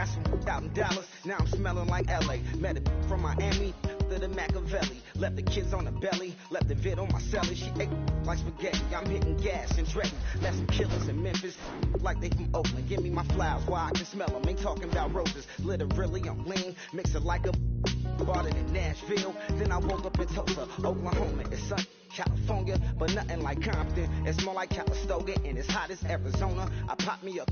got some out in Dallas, now I'm smelling like LA. Met it from Miami to the Machiavelli. Left the kids on the belly, left the vid on my celly. She ate like spaghetti, I'm hitting gas and dreading. Left some killers in Memphis, like they from Oakland. Give me my flowers while I can smell them. Ain't talking about roses, literally I'm lean. Mix it like a bought it in Nashville. Then I woke up in Tulsa, Oklahoma. It's sunny, California, but nothing like Compton. It's more like Calistoga, and it's hot as Arizona. I pop me up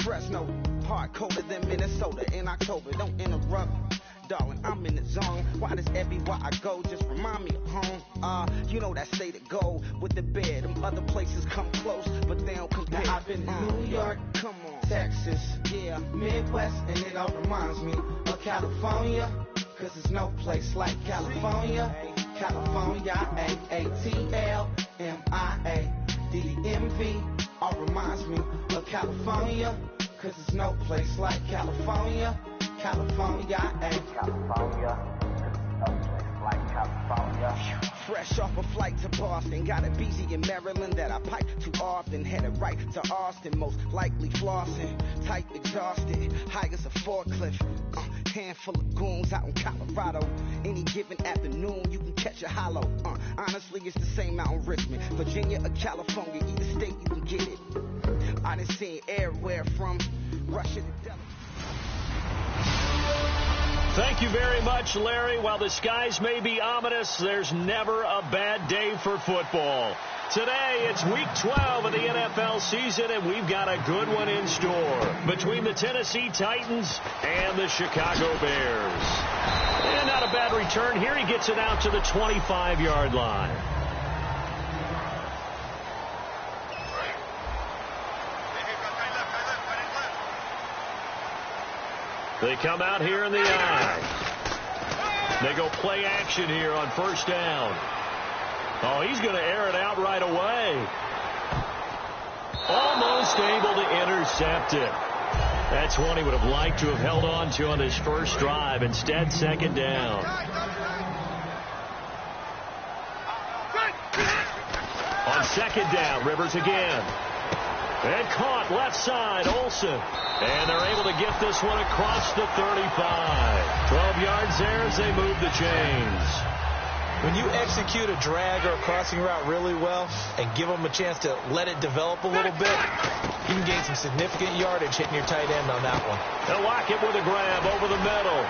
Fresno, hard colder than Minnesota in October. Don't interrupt, darling, I'm in the zone. Why does everywhere I go just remind me of home? You know that state of gold with the bed. Them other places come close, but they don't compare. Now I've been to New York, come on, Texas, yeah, Midwest, and it all reminds me of California, cause there's no place like California. California, AATLMIA-DMV, all reminds me of California, cause there's no place like California. California, California, no place like California. Fresh off a flight to Boston, got a BZ in Maryland that I pipe too often. Headed right to Austin, most likely flossing. Tight, exhausted, high as a forklift. Handful of goons out in Colorado. Any given afternoon, you can catch a hollow. Honestly, it's the same out in Richmond, Virginia or California. Either state, you can get it. I done seen everywhere from Russia to Delaware. Thank you very much, Larry. While the skies may be ominous, there's never a bad day for football. Today, it's Week 12 of the NFL season, and we've got a good one in store between the Tennessee Titans and the Chicago Bears. And not a bad return here. He gets it out to the 25-yard line. They come out here in the eye. They go play action here on first down. Oh, he's going to air it out right away. Almost able to intercept it. That's one he would have liked to have held on to on his first drive. Instead, second down. On second down, Rivers again. And caught left side, Olsen. And they're able to get this one across the 35. 12 yards there as they move the chains. When you execute a drag or a crossing route really well and give them a chance to let it develop a little bit, you can gain some significant yardage hitting your tight end on that one. They'll lock it with a grab over the middle.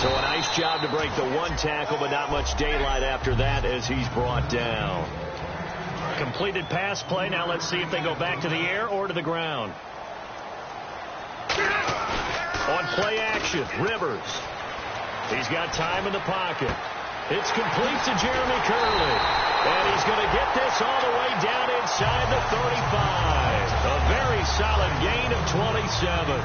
So a nice job to break the one tackle, but not much daylight after that as he's brought down. Completed pass play. Now let's see if they go back to the air or to the ground. On play action, Rivers. He's got time in the pocket. It's complete to Jeremy Curley. And he's going to get this all the way down inside the 35. A very solid gain of 27.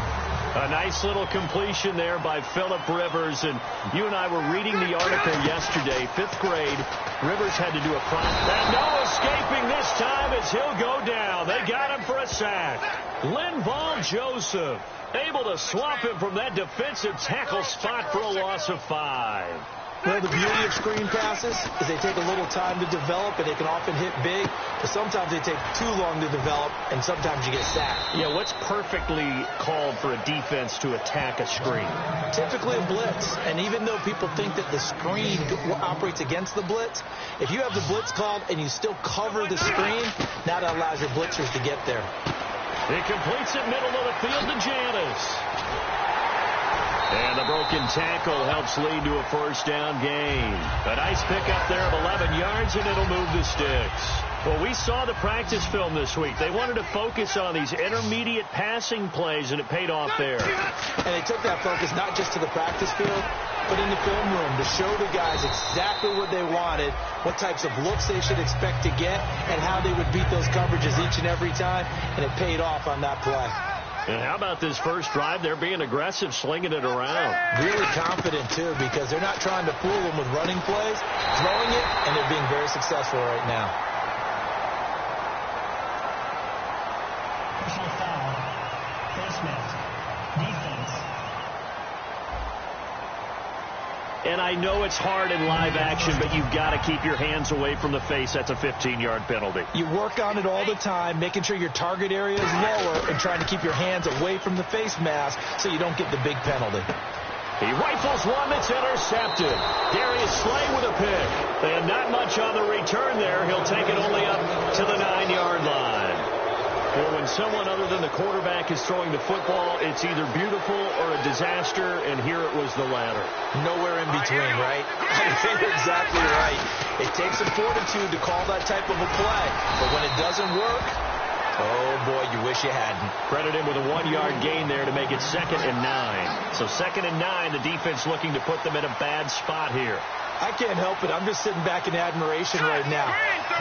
A nice little completion there by Phillip Rivers. And you and I were reading the article yesterday, 5th grade. Rivers had to do a and no escaping this time as he'll go down. They got him for a sack. Linval Joseph able to swap him from that defensive tackle spot for a loss of 5. Well, the beauty of screen passes is they take a little time to develop, and they can often hit big, but sometimes they take too long to develop, and sometimes you get sacked. Yeah, what's perfectly called for a defense to attack a screen? Typically a blitz, and even though people think that the screen operates against the blitz, if you have the blitz called and you still cover the screen, now that allows your blitzers to get there. He completes it middle of the field to Janis. And the broken tackle helps lead to a first down gain. A nice pickup there of 11 yards, and it'll move the sticks. Well, we saw the practice film this week. They wanted to focus on these intermediate passing plays, and it paid off there. And they took that focus not just to the practice field, but in the film room to show the guys exactly what they wanted, what types of looks they should expect to get, and how they would beat those coverages each and every time, and it paid off on that play. And how about this first drive? They're being aggressive, slinging it around. Really confident, too, because they're not trying to fool them with running plays, throwing it, and they're being very successful right now. Personal foul. Defense. And I know it's hard in live action, but you've got to keep your hands away from the face. That's a 15-yard penalty. You work on it all the time, making sure your target area is lower and trying to keep your hands away from the face mask so you don't get the big penalty. He rifles one that's intercepted. Darius Slay with a pick. And not much on the return there. He'll take it only up to the 9-yard line. Well, when someone other than the quarterback is throwing the football, it's either beautiful or a disaster, and here it was the latter. Nowhere in between, right? I think you're exactly right. It takes some fortitude to call that type of a play, but when it doesn't work, oh, boy, you wish you hadn't. Credit him with a 1-yard gain there to make it 2nd and 9. So 2nd and 9, the defense looking to put them in a bad spot here. I can't help it. I'm just sitting back in admiration right now.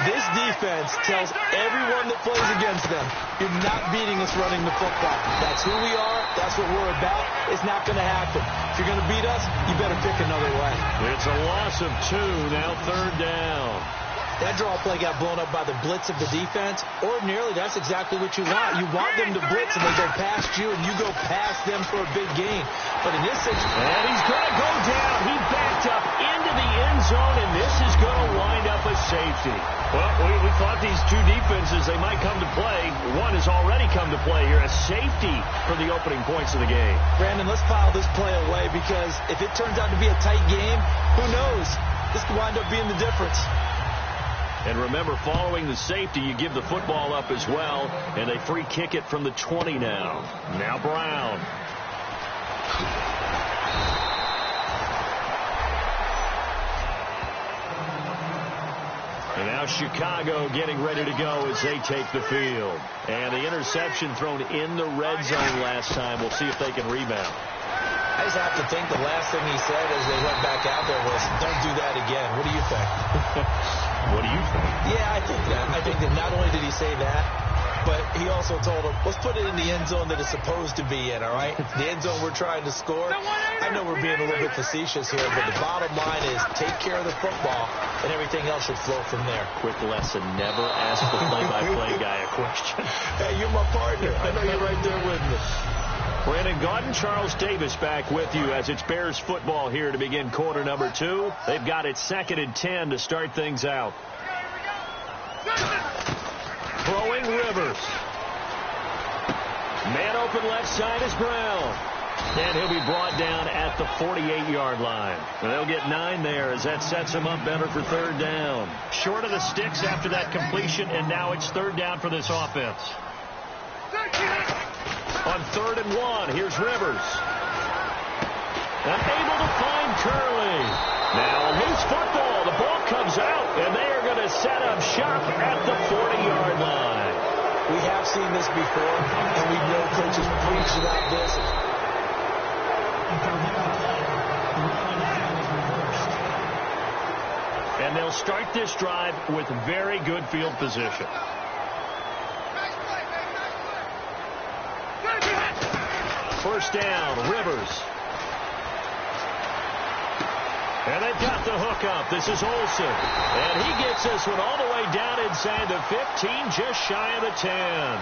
This defense tells everyone that plays against them, you're not beating us running the football. That's who we are. That's what we're about. It's not going to happen. If you're going to beat us, you better pick another way. It's a loss of 2, now 3rd down. That draw play got blown up by the blitz of the defense. Ordinarily, that's exactly what you want. You want them to blitz, and they go past you, and you go past them for a big gain. But in this situation... And he's going to go down. He backed up into the end zone, and this is going to wind up a safety. Well, we thought these two defenses, they might come to play. One has already come to play here. A safety for the opening points of the game. Brandon, let's file this play away, because if it turns out to be a tight game, who knows? This could wind up being the difference. And remember, following the safety, you give the football up as well, and they free kick it from the 20 now. Now Brown. And now Chicago getting ready to go as they take the field. And the interception thrown in the red zone last time. We'll see if they can rebound. I just have to think the last thing he said as they went back out there was, don't do that again. What do you think? What do you think? Yeah, I think that. I think that not only did he say that, but he also told them, let's put it in the end zone that it's supposed to be in, all right? The end zone we're trying to score. I know we're being a little bit facetious here, but the bottom line is take care of the football, and everything else should flow from there. Quick lesson, never ask the play-by-play guy a question. Hey, you're my partner. I know you're right there with me. Brandon Gaudin, Charles Davis back with you as it's Bears football here to begin quarter number 2. They've got it 2nd and 10 to start things out. Throwing Rivers. Man open left side is Brown. And he'll be brought down at the 48-yard line. And they'll get 9 there as that sets him up better for 3rd down. Short of the sticks after that completion, and now it's 3rd down for this offense. On 3rd and 1, here's Rivers. Unable to find Curley. Now a loose football. The ball comes out, and they are going to set up shop at the 40-yard line. We have seen this before, and we know coaches preach about this. And they'll start this drive with very good field position. First down, Rivers. And they've got the hook up. This is Olsen. And he gets this one all the way down inside the 15, just shy of the 10.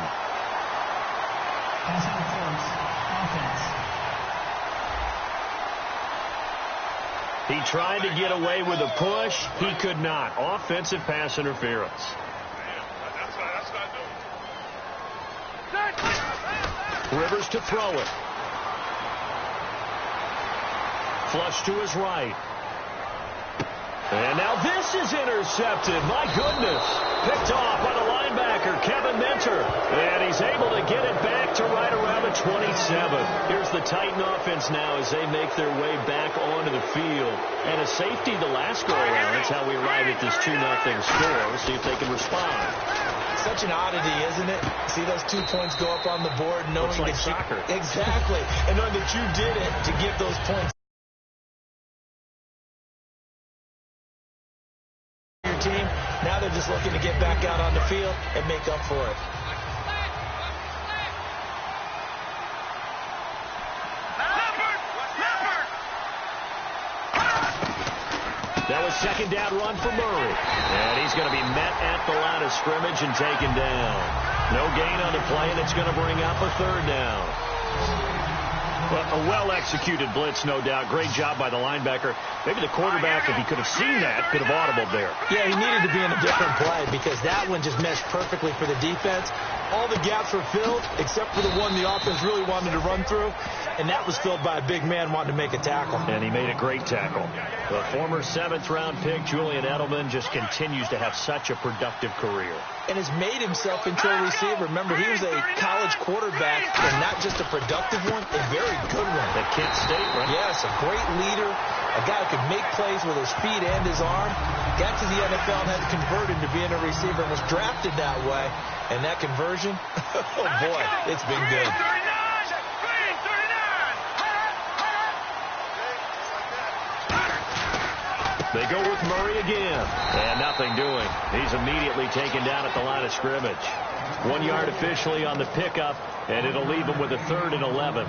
He tried to get away with a push. He could not. Offensive pass interference. Rivers to throw it. Flush to his right. And now this is intercepted. My goodness. Picked off by the linebacker, Kevin Minter. And he's able to get it back to right around the 27. Here's the Titan offense now as they make their way back onto the field. And a safety the last go-around. That's how we arrive at this 2-0 score. We'll see if they can respond. Such an oddity, isn't it? See those 2 points go up on the board, knowing looks like that soccer. Exactly. And knowing that you did it to give those points. Your team, now they're just looking to get back out on the field and make up for it. That was 2nd down run for Murray. And he's going to be met at the line of scrimmage and taken down. No gain on the play, and it's going to bring up a 3rd down. A well-executed blitz, no doubt. Great job by the linebacker. Maybe the quarterback, if he could have seen that, could have audibled there. Yeah, he needed to be in a different play because that one just meshed perfectly for the defense. All the gaps were filled except for the one the offense really wanted to run through, and that was filled by a big man wanting to make a tackle. And he made a great tackle. The former 7th-round pick, Julian Edelman, just continues to have such a productive career. And has made himself into a receiver. Remember, he was a college quarterback, and not just a productive one, a very good one. At Kent State, right? Yes, a great leader, a guy who could make plays with his feet and his arm. Got to the NFL and had to convert into being a receiver and was drafted that way. And that conversion, oh boy, it's been good. They go with Murray again. And nothing doing. He's immediately taken down at the line of scrimmage. 1 yard officially on the pickup, and it'll leave him with a 3rd and 11.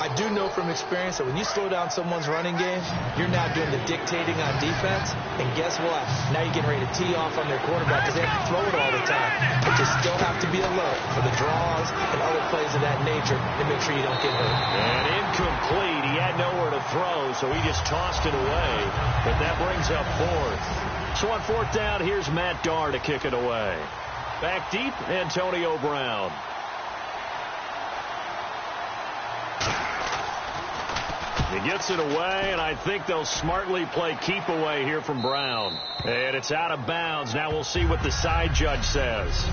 I do know from experience that when you slow down someone's running game, you're now doing the dictating on defense. And guess what? Now you're getting ready to tee off on their quarterback because they have to throw it all the time. But you still have to be alert for the draws and other plays of that nature to make sure you don't get hurt. And incomplete. He had nowhere to throw, so he just tossed it away. But that brings up 4th. So on 4th down, here's Matt Darr to kick it away. Back deep, Antonio Brown. He gets it away, and I think they'll smartly play keep away here from Brown. And it's out of bounds. Now we'll see what the side judge says.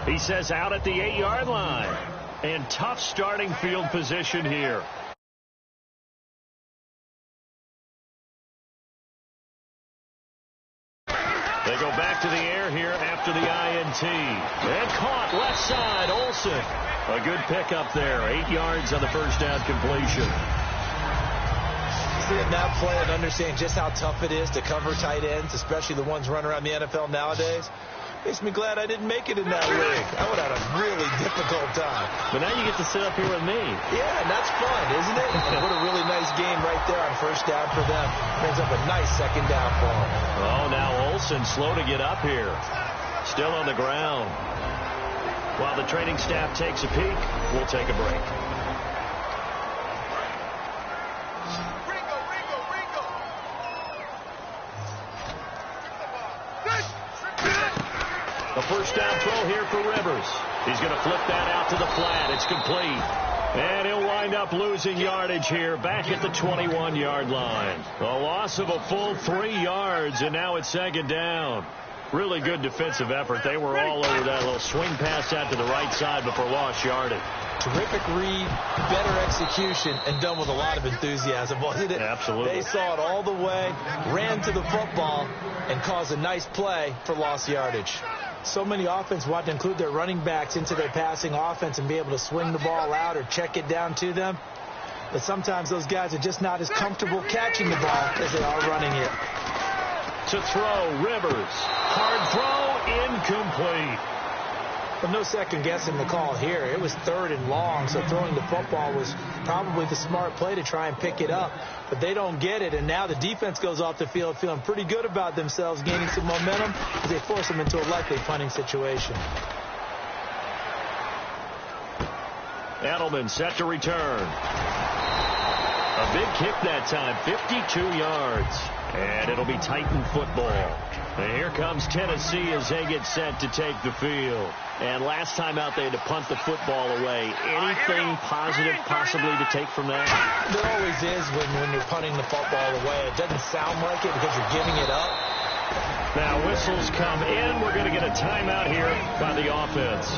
He says out at the 8-yard line. And tough starting field position here. They go back to the air here after the INT. And caught left side, Olsen. A good pickup there. 8 yards on the first down completion. See it now play and understand just how tough it is to cover tight ends, especially the ones running around the NFL nowadays. Makes me glad I didn't make it in that league. I would have had a really difficult time. But now you get to sit up here with me. Yeah, and that's fun, isn't it? And what a really nice game right there on first down for them. Brings up a nice second down for them. Oh, now Olsen slow to get up here. Still on the ground. While the training staff takes a peek, we'll take a break. A first down throw here for Rivers. He's going to flip that out to the flat. It's complete. And he'll wind up losing yardage here back at the 21-yard line. A loss of a full 3 yards, and now it's second down. Really good defensive effort. They were all over that little swing pass out to the right side before lost yardage. Terrific read, better execution, and done with a lot of enthusiasm, wasn't it? Absolutely. They saw it all the way, ran to the football, and caused a nice play for lost yardage. So many offenses want to include their running backs into their passing offense and be able to swing the ball out or check it down to them. But sometimes those guys are just not as comfortable catching the ball as they are running it. To throw, Rivers. Hard throw, incomplete. But no second guessing the call here. It was 3rd and long, so throwing the football was probably the smart play to try and pick it up. But they don't get it, and now the defense goes off the field feeling pretty good about themselves, gaining some momentum as they force them into a likely punting situation. Edelman set to return. A big kick that time, 52 yards. And it'll be Titan football. And here comes Tennessee as they get set to take the field. And last time out they had to punt the football away. Anything positive possibly to take from that? There always is when you're punting the football away. It doesn't sound like it because you're giving it up. Now whistles come in. We're going to get a timeout here by the offense.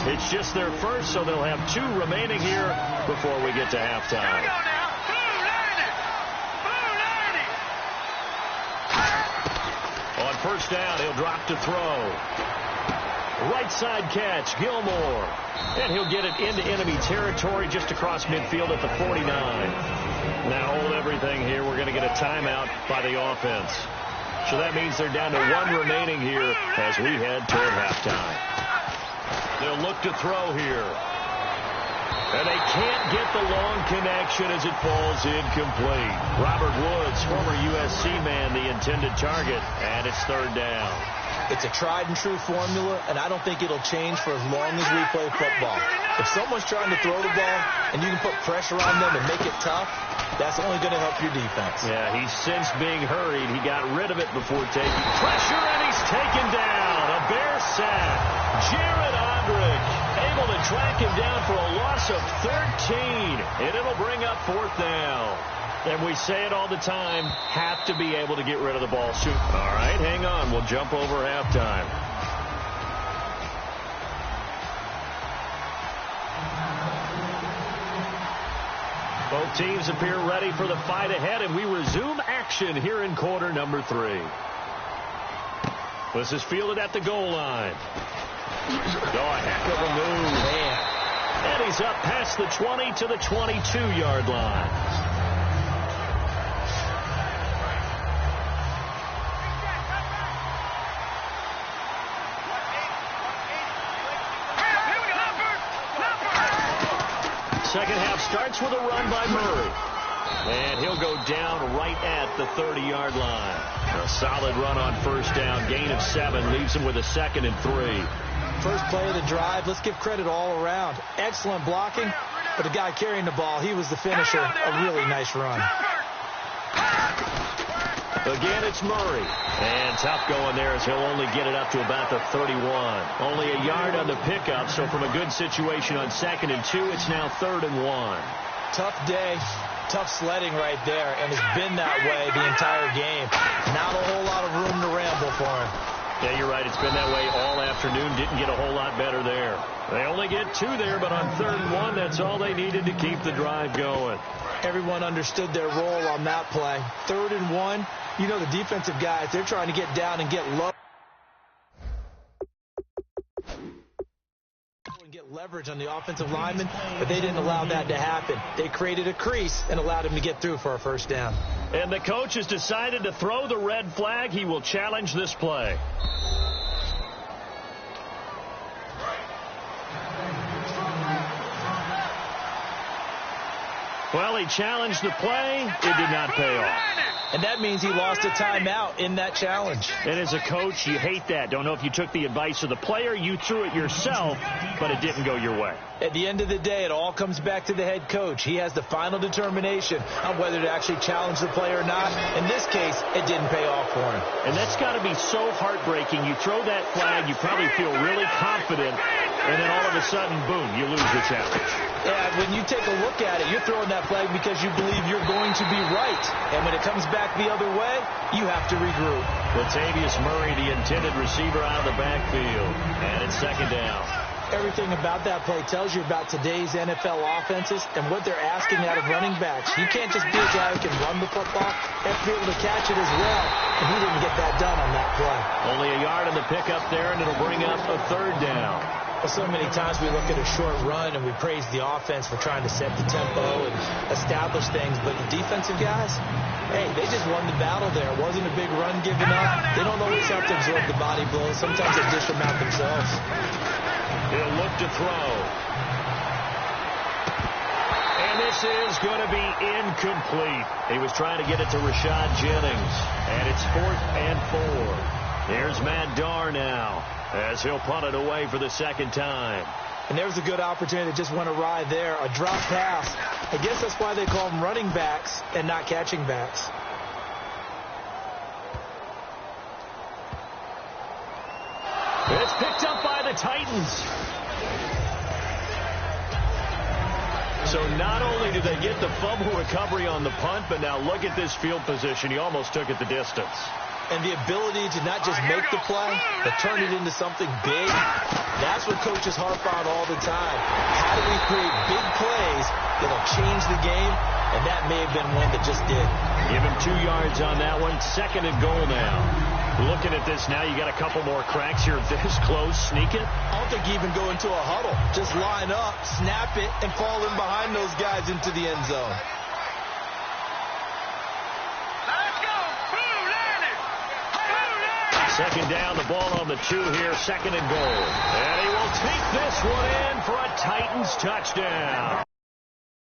It's just their first, so they'll have 2 remaining here before we get to halftime. On first down, he'll drop to throw. Right side catch, Gilmore. And he'll get it into enemy territory just across midfield at the 49. Now hold everything here. We're going to get a timeout by the offense. So that means they're down to 1 remaining here as we head toward halftime. They'll look to throw here. And they can't get the long connection as it falls incomplete. Robert Woods, former USC man, the intended target, and it's 3rd down. It's a tried-and-true formula, and I don't think it'll change for as long as we play football. If someone's trying to throw the ball and you can put pressure on them and make it tough, that's only going to help your defense. Yeah, he's since being hurried. He got rid of it before taking pressure, and he's taken down. A Bear sack. Jared Odrick able to track him down for a loss of 13, and it'll bring up 4th down. And we say it all the time, have to be able to get rid of the ball soon. All right, hang on. We'll jump over halftime. Both teams appear ready for the fight ahead, and we resume action here in quarter number 3. This is fielded at the goal line. Oh, a heck of a move. Man. And he's up past the 20 to the 22-yard line. Second half starts with a run by Murray. And he'll go down right at the 30-yard line. A solid run on first down. Gain of 7 leaves him with a 2nd and 3. First play of the drive, let's give credit all around. Excellent blocking, but the guy carrying the ball, he was the finisher. A really nice run. Again, it's Murray. And tough going there as he'll only get it up to about the 31. Only a yard on the pickup, so from a good situation on 2nd and 2, it's now 3rd and 1. Tough day, tough sledding right there, and it's been that way the entire game. Not a whole lot of room to ramble for him. Yeah, you're right. It's been that way all afternoon. Didn't get a whole lot better there. They only get 2 there, but on 3rd and 1, that's all they needed to keep the drive going. Everyone understood their role on that play. 3rd and 1, you know the defensive guys, they're trying to get down and get low. And get leverage on the offensive lineman, but they didn't allow that to happen. They created a crease and allowed him to get through for a first down. And the coach has decided to throw the red flag. He will challenge this play. Well, he challenged the play. It did not pay off. And that means he lost a timeout in that challenge. And as a coach, you hate that. Don't know if you took the advice of the player, you threw it yourself, but it didn't go your way. At the end of the day, it all comes back to the head coach. He has the final determination on whether to actually challenge the play or not. In this case, it didn't pay off for him. And that's got to be so heartbreaking. You throw that flag, you probably feel really confident, and then all of a sudden, boom, you lose the challenge. Yeah, when you take a look at it, you're throwing that flag because you believe you're going to be right. And when it comes back the other way, you have to regroup. Latavius Murray, the intended receiver, out of the backfield. And it's 2nd down. Everything about that play tells you about today's NFL offenses and what they're asking out of running backs. You can't just be a guy who can run the football. You have to be able to catch it as well. And he didn't get that done on that play. Only a yard on the pickup there, and it'll bring up a 3rd down. Well, so many times we look at a short run and we praise the offense for trying to set the tempo and establish things. But the defensive guys, hey, they just won the battle there. It wasn't a big run given up. They don't always have to absorb the body blows. Sometimes they dish them out themselves. He'll look to throw. And this is going to be incomplete. He was trying to get it to Rashad Jennings. And it's 4th and 4. Here's Matt Darr now, as he'll punt it away for the 2nd time. And there's a good opportunity that just went awry there. A drop pass. I guess that's why they call them running backs and not catching backs. It's picked up by the Titans. So not only did they get the fumble recovery on the punt, but now look at this field position. He almost took it the distance. And the ability to not just make the play, but turn it into something big, that's what coaches harp on all the time. How do we create big plays that'll change the game? And that may have been one that just did. Give him 2 yards on that one. 2nd and goal now. Looking at this now, you got a couple more cracks here this close. Sneak it. I don't think you even go into a huddle. Just line up, snap it, and fall in behind those guys into the end zone. Second down, the ball on the 2 here, 2nd and goal. And he will take this one in for a Titans touchdown.